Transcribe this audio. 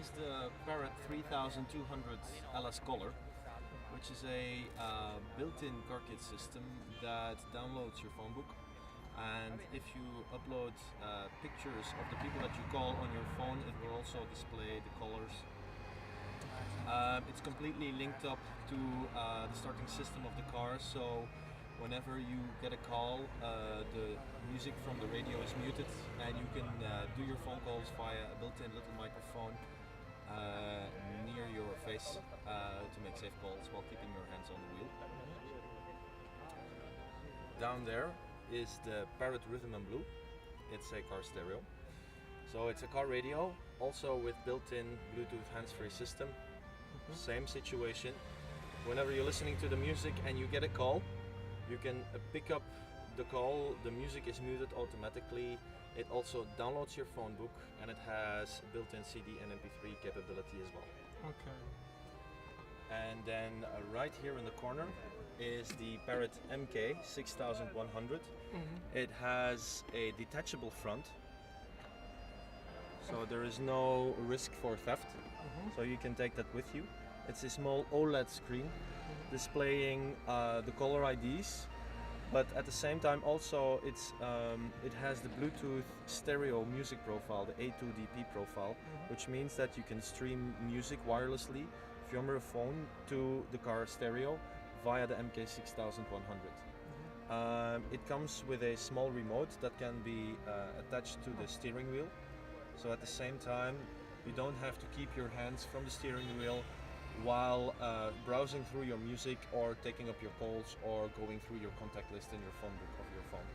is the Parrot 3200 LS Color, which is a built-in car kit system that downloads your phone book, and if you upload pictures of the people that you call on your phone, it will also display the colors. It's completely linked up to the starting system of the car, so whenever you get a call, the music from the radio is muted, and you can do your phone calls via a built-in little microphone near your face to make safe calls while keeping your hands on the wheel. Down there is the Parrot Rhythm and Blue. It's a car stereo. So it's a car radio, also with built-in Bluetooth hands-free system. Same situation. Whenever you're listening to the music and you get a call, you can pick up the call, the music is muted automatically. It also downloads your phone book, and it has built-in CD and MP3 capability as well. Okay. And then right here in the corner is the Parrot MK 6100. It has a detachable front, so there is no risk for theft, so you can take that with you. It's a small OLED screen displaying the caller IDs, but at the same time also it has the Bluetooth stereo music profile, the A2DP profile, which means that you can stream music wirelessly from your phone to the car stereo via the MK6100. It comes with a small remote that can be attached to the steering wheel, so at the same time you don't have to keep your hands from the steering wheel while browsing through your music or taking up your calls or going through your contact list in your phone book of your phone.